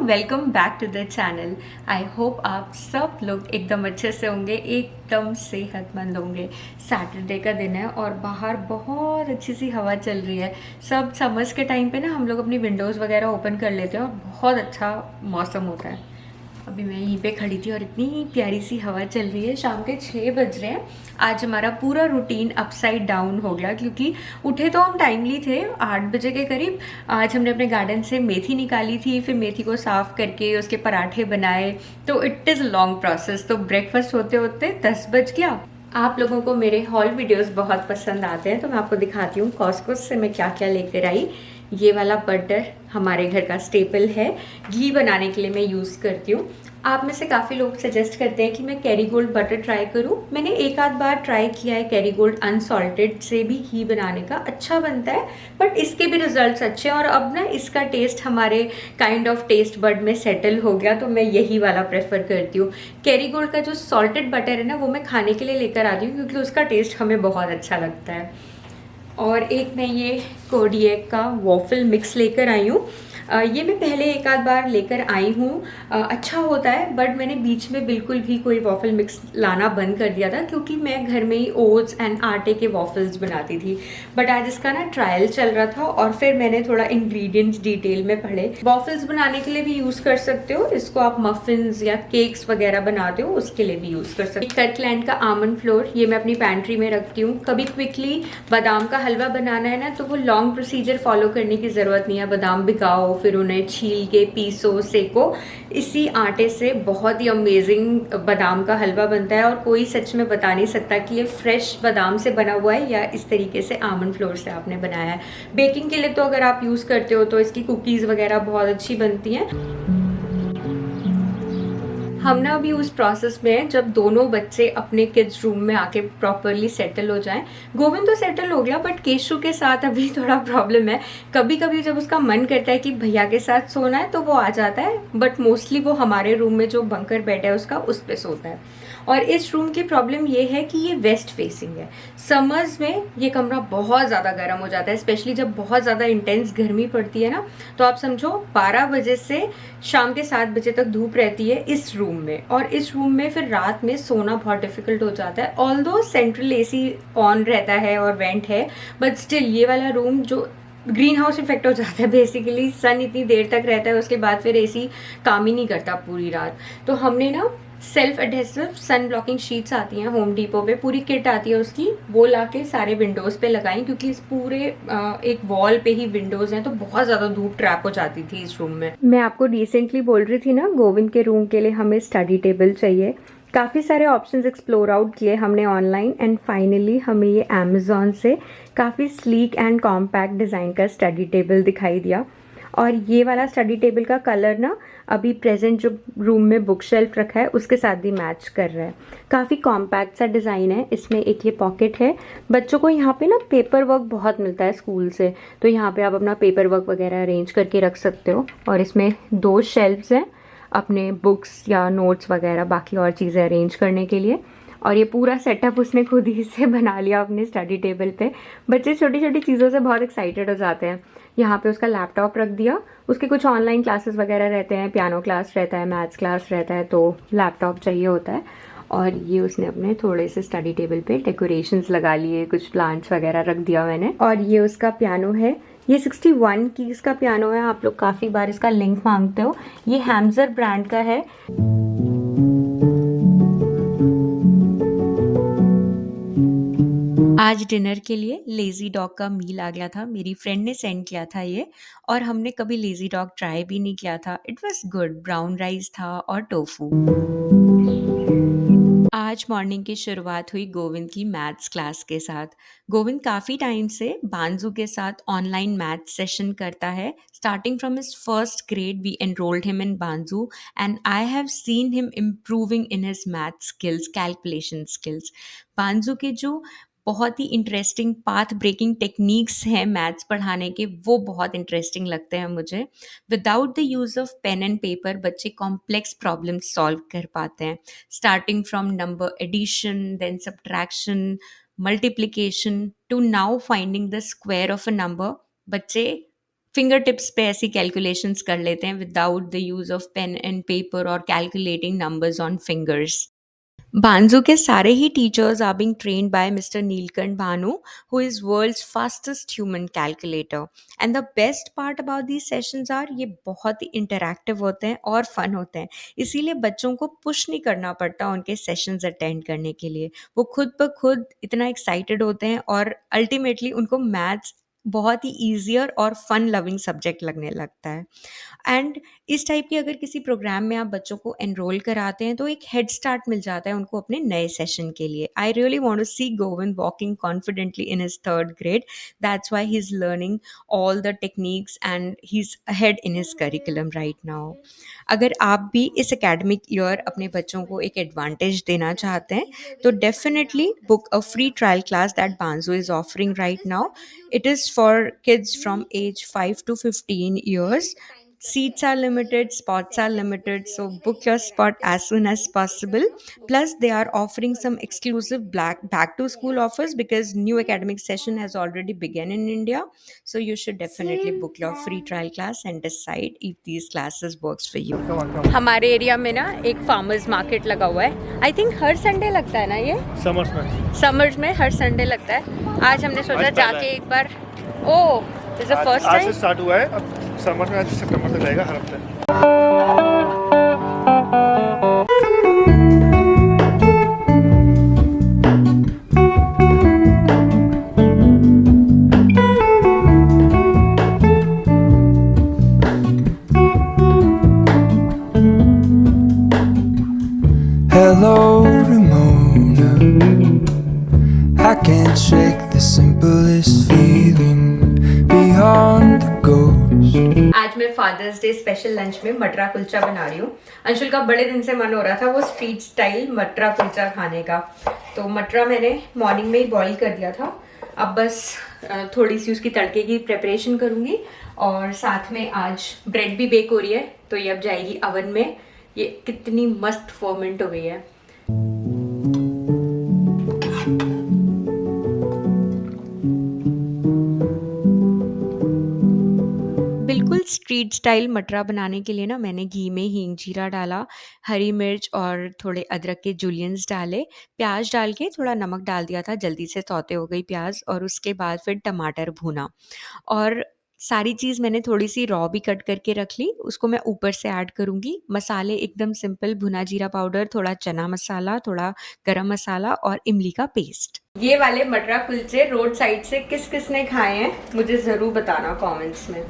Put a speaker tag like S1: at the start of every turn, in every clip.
S1: Welcome back to the channel. I hope आप सब लोग एकदम अच्छे से होंगे, एकदम सेहतमंद होंगे। सैटरडे का दिन है और बाहर बहुत अच्छी सी हवा चल रही है। सब समर्स के टाइम पे ना हम लोग अपनी विंडोज़ वगैरह ओपन कर लेते हैं और बहुत अच्छा मौसम होता है। अभी मैं यहीं पे खड़ी थी और इतनी प्यारी सी हवा चल रही है। शाम के 6 बज रहे हैं। आज हमारा पूरा रूटीन अपसाइड डाउन हो गया क्योंकि उठे तो हम टाइमली थे, 8 बजे के करीब। आज हमने अपने गार्डन से मेथी निकाली थी, फिर मेथी को साफ़ करके उसके पराठे बनाए। तो इट इज़ लॉन्ग प्रोसेस। तो ब्रेकफास्ट होते होते 10 बज गया। आप लोगों को मेरे हॉल वीडियोस बहुत पसंद आते हैं तो मैं आपको दिखाती हूँ कॉस्को से मैं क्या क्या लेकर आई। ये वाला बटर हमारे घर का स्टेपल है, घी बनाने के लिए मैं यूज़ करती हूँ। आप में से काफ़ी लोग सजेस्ट करते हैं कि मैं कैरीगोल्ड बटर ट्राई करूँ। मैंने एक आध बार ट्राई किया है कैरीगोल्ड अनसॉल्टेड से भी घी बनाने का, अच्छा बनता है, बट इसके भी रिजल्ट्स अच्छे हैं और अब ना इसका टेस्ट हमारे काइंड ऑफ टेस्ट बड में सेटल हो गया तो मैं यही वाला प्रेफर करती हूँ। कैरीगोल्ड का जो सॉल्टेड बटर है ना वो मैं खाने के लिए लेकर आती हूँ क्योंकि उसका टेस्ट हमें बहुत अच्छा लगता है। और एक मैं ये कोडियक का वॉफल मिक्स लेकर आई हूँ। ये मैं पहले एक आध बार लेकर आई हूँ। अच्छा होता है, बट मैंने बीच में बिल्कुल भी कोई वॉफल मिक्स लाना बंद कर दिया था क्योंकि मैं घर में ही ओट्स एंड आटे के वॉफल्स बनाती थी। बट आज इसका ना ट्रायल चल रहा था और फिर मैंने थोड़ा इंग्रेडिएंट्स डिटेल में पढ़े। वॉफल्स बनाने के लिए भी यूज़ कर सकते हो इसको, आप मफिन्स या केक्स वगैरह बनाते हो उसके लिए भी यूज़ कर सकते हो। कर्कलैंड का आमंड फ्लोर ये मैं अपनी पैंट्री में रखती हूँ। कभी क्विकली बादाम का हलवा बनाना है ना तो वो लॉन्ग प्रोसीजर फॉलो करने की ज़रूरत नहीं है। बादाम भिगाओ, फिर उन्हें छील के पीसो, सेको। इसी आटे से बहुत ही अमेजिंग बादाम का हलवा बनता है और कोई सच में बता नहीं सकता कि ये फ्रेश बादाम से बना हुआ है या इस तरीके से आमंड फ्लोर से आपने बनाया है। बेकिंग के लिए तो अगर आप यूज़ करते हो तो इसकी कुकीज़ वगैरह बहुत अच्छी बनती हैं। हम ना अभी उस प्रोसेस में हैं जब दोनों बच्चे अपने किड्स रूम में आके प्रॉपरली सेटल हो जाएं। गोविंद तो सेटल हो गया बट केशु के साथ अभी थोड़ा प्रॉब्लम है। कभी कभी जब उसका मन करता है कि भैया के साथ सोना है तो वो आ जाता है, बट मोस्टली वो हमारे रूम में जो बंकर बेड है उसका उस पे सोता है। और इस रूम की प्रॉब्लम ये है कि ये वेस्ट फेसिंग है। समर्स में ये कमरा बहुत ज़्यादा गर्म हो जाता है, स्पेशली जब बहुत ज़्यादा इंटेंस गर्मी पड़ती है ना। तो आप समझो 12 बजे से शाम के 7 बजे तक धूप रहती है इस रूम में, और इस रूम में फिर रात में सोना बहुत डिफिकल्ट हो जाता है। ऑल्दो सेंट्रल एसी ऑन रहता है और वेंट है, बट स्टिल ये वाला रूम जो ग्रीन हाउस इफेक्ट हो जाता है। बेसिकली सन इतनी देर तक रहता है, उसके बाद फिर एसी काम ही नहीं करता पूरी रात। तो हमने ना सेल्फ एडहेसिव सन ब्लॉकिंग शीट्स आती हैं होम डिपो पे, पूरी किट आती है उसकी, वो लाके सारे विंडोज़ पे लगाई क्योंकि इस पूरे एक वॉल पे ही विंडोज़ हैं तो बहुत ज़्यादा धूप ट्रैप हो जाती थी इस रूम में। मैं आपको रिसेंटली बोल रही थी ना गोविंद के रूम के लिए हमें स्टडी टेबल चाहिए। काफ़ी सारे ऑप्शंस एक्सप्लोर आउट किए हमने ऑनलाइन एंड फाइनली हमें ये अमेजोन से काफ़ी स्लीक एंड कॉम्पैक्ट डिज़ाइन का स्टडी टेबल दिखाई दिया। और ये वाला स्टडी टेबल का कलर ना अभी प्रेजेंट जो रूम में बुक शेल्फ रखा है उसके साथ भी मैच कर रहा है। काफ़ी कॉम्पैक्ट सा डिज़ाइन है। इसमें एक ये पॉकेट है। बच्चों को यहाँ पे ना पेपर वर्क बहुत मिलता है स्कूल से, तो यहाँ पे आप अपना पेपर वर्क वगैरह अरेंज करके रख सकते हो। और इसमें 2 शेल्फ्स हैं अपने बुक्स या नोट्स वगैरह बाकी और चीज़ें अरेंज करने के लिए। और ये पूरा सेटअप उसने खुद ही से बना लिया अपने स्टडी टेबल पे। बच्चे छोटी छोटी चीज़ों से बहुत एक्साइटेड हो जाते हैं। यहाँ पे उसका लैपटॉप रख दिया, उसके कुछ ऑनलाइन क्लासेस वगैरह रहते हैं, पियानो क्लास रहता है, मैथ्स क्लास रहता है, तो लैपटॉप चाहिए होता है। और ये उसने अपने थोड़े से स्टडी टेबल पे डेकोरेशंस लगा लिए, कुछ प्लांट्स वगैरह रख दिया मैंने। और ये उसका पियानो है, ये 61 कीज का पियानो है। आप लोग काफ़ी बार इसका लिंक मांगते हो। ये हैम्सर ब्रांड का है। आज डिनर के लिए लेजी डॉग का मील आ गया था, मेरी फ्रेंड ने सेंड किया था ये, और हमने कभी लेजी डॉग ट्राई भी नहीं किया था। It was good. Brown rice था और टोफू। आज मॉर्निंग की शुरुआत हुई गोविंद की मैथ्स क्लास के साथ। गोविंद काफ़ी टाइम से बांजू के साथ ऑनलाइन मैथ्स सेशन करता है। Starting from his first grade we enrolled him in Banzu and I have seen him improving in his math skills, calculation skills. Banzu के जो बहुत ही इंटरेस्टिंग पाथ ब्रेकिंग टेक्निक्स हैं मैथ्स पढ़ाने के, वो बहुत इंटरेस्टिंग लगते हैं मुझे। Without the use of pen and paper बच्चे कॉम्प्लेक्स प्रॉब्लम सॉल्व कर पाते हैं। Starting from number addition, then subtraction, multiplication to now finding the square of a number, बच्चे फिंगर टिप्स पे ऐसी कैलकुलेशंस कर लेते हैं without the use of pen and paper और calculating numbers on fingers. Banzu के सारे ही teachers are being trained by Mr. Neelkant Bhanu, who is world's fastest human calculator. And the best part about these sessions are ये बहुत ही interactive होते हैं और fun होते हैं, इसीलिए बच्चों को push नहीं करना पड़ता उनके sessions attend करने के लिए। वो खुद ब खुद इतना excited होते हैं और ultimately उनको maths बहुत ही ईजियर और फन लविंग सब्जेक्ट लगने लगता है। एंड इस टाइप की अगर किसी प्रोग्राम में आप बच्चों को एनरोल कराते हैं तो एक हेड स्टार्ट मिल जाता है उनको अपने नए सेशन के लिए। I really want to see Govind walking confidently in his third grade, that's why he is learning all the techniques and he is ahead in his curriculum right now. अगर आप भी इस एकेडमिक ईयर अपने बच्चों को एक एडवांटेज देना चाहते हैं तो definitely book a free trial class that Banzu is offering right now. It is for kids from age 5 to 15 years. Seats are limited, spots are limited, so book your spot as soon as possible. Plus, they are offering some exclusive back to school offers because new academic session has already begun in India. So you should definitely book your free trial class and decide if these classes works for you. हमारे area में ना एक farmers market लगा हुआ है। I think her Sunday लगता है ना ये, समर्स में हर संडे लगता है। आज हमने सोचा जाके एक बार, oh this is the first time.
S2: आज से स्टार्ट हुआ है, अब समर में आज सितंबर तक रहेगा हर हफ्ते।
S3: Hello, Ramona. I can't shake the simplest feeling beyond the ghost.
S1: आज मैं फादर्स डे स्पेशल लंच में मटरा कुलचा बना रही हूँ। अंशुल का बड़े दिन से मन हो रहा था वो स्ट्रीट स्टाइल मटरा कुलचा खाने का, तो मटरा मैंने मॉर्निंग में ही बॉईल कर दिया था। अब बस थोड़ी सी उसकी तड़के की प्रिपरेशन करूँगी और साथ में आज ब्रेड भी बेक हो रही है, तो ये अब जाएगी अवन में। ये कितनी मस्त फर्मेंट हो गई है। बिल्कुल स्ट्रीट स्टाइल मटरा बनाने के लिए ना मैंने घी में हींग जीरा डाला, हरी मिर्च और थोड़े अदरक के जूलियंस डाले, प्याज डाल के थोड़ा नमक डाल दिया था, जल्दी से सौते हो गई प्याज, और उसके बाद फिर टमाटर भूना और सारी चीज़ मैंने थोड़ी सी रॉ भी कट करके रख ली, उसको मैं ऊपर से ऐड करूँगी। मसाले एकदम सिंपल, भुना जीरा पाउडर, थोड़ा चना मसाला, थोड़ा गरम मसाला और इमली का पेस्ट। ये वाले मटरा कुलचे रोड साइड से किस किस ने खाए हैं मुझे ज़रूर बताना कमेंट्स में।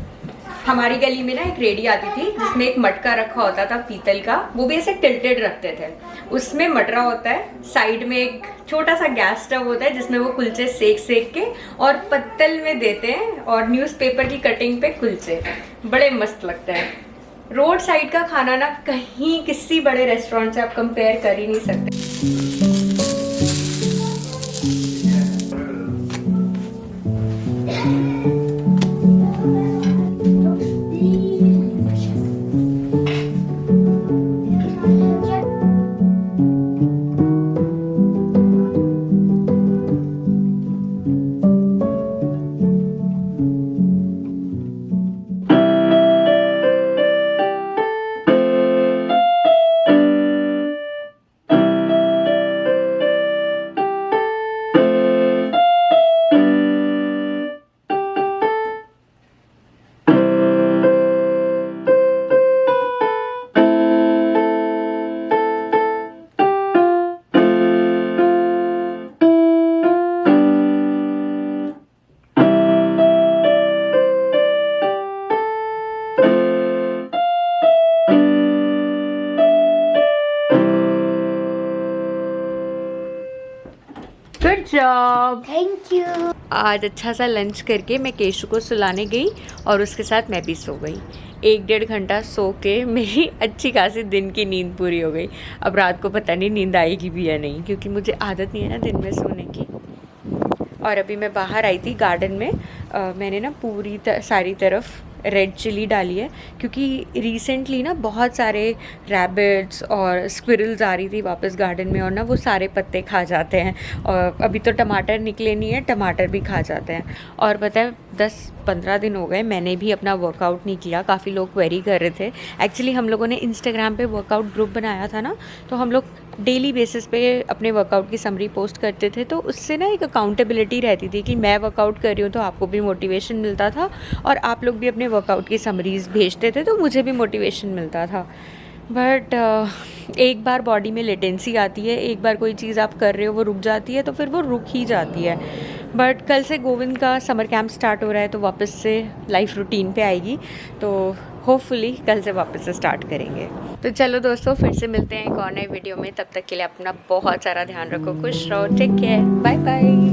S1: हमारी गली में ना एक रेडी आती थी जिसमें एक मटका रखा होता था पीतल का, वो भी ऐसे टिल्टेड रखते थे, उसमें मटरा होता है, साइड में एक छोटा सा गैस स्टव होता है जिसमें वो कुलचे सेक सेक के और पत्तल में देते हैं और न्यूज़पेपर की कटिंग पे कुलचे, बड़े मस्त लगते हैं। रोड साइड का खाना ना कहीं किसी बड़े रेस्टोरेंट से आप कंपेयर कर ही नहीं सकते। Good job,
S4: thank you.
S1: आज अच्छा सा लंच करके मैं केशु को सुलाने गई और उसके साथ मैं भी सो गई। 1-1.5 घंटा सो के मेरी अच्छी खासी दिन की नींद पूरी हो गई। अब रात को पता नहीं नींद आएगी भी या नहीं, क्योंकि मुझे आदत नहीं है ना दिन में सोने की। और अभी मैं बाहर आई थी गार्डन में, मैंने ना पूरी सारी तरफ रेड चिली डाली है, क्योंकि रिसेंटली ना बहुत सारे रैबिट्स और स्क्विरल्स आ रही थी वापस गार्डन में, और ना वो सारे पत्ते खा जाते हैं। और अभी तो टमाटर निकले नहीं है, टमाटर भी खा जाते हैं। और पता है 10-15 दिन हो गए मैंने भी अपना वर्कआउट नहीं किया। काफ़ी लोग क्वेरी कर रहे थे। एक्चुअली हम लोगों ने इंस्टाग्राम पे वर्कआउट ग्रुप बनाया था ना, तो हम लोग डेली बेसिस पे अपने वर्कआउट की समरी पोस्ट करते थे, तो उससे ना एक अकाउंटेबिलिटी रहती थी कि मैं वर्कआउट कर रही हूँ तो आपको भी मोटिवेशन मिलता था, और आप लोग भी अपने वर्कआउट की समरीज़ भेजते थे तो मुझे भी मोटिवेशन मिलता था। बट एक बार बॉडी में लेटेंसी आती है, एक बार कोई चीज़ आप कर रहे हो वो रुक जाती है, तो फिर वो रुक ही जाती है। बट कल से गोविंद का समर कैंप स्टार्ट हो रहा है, तो वापस से लाइफ रूटीन पे आएगी, तो होपफुली कल से वापस से स्टार्ट करेंगे। तो चलो दोस्तों, फिर से मिलते हैं एक और नए वीडियो में। तब तक के लिए अपना बहुत सारा ध्यान रखो, खुश रहो, टेक केयर, बाय बाय।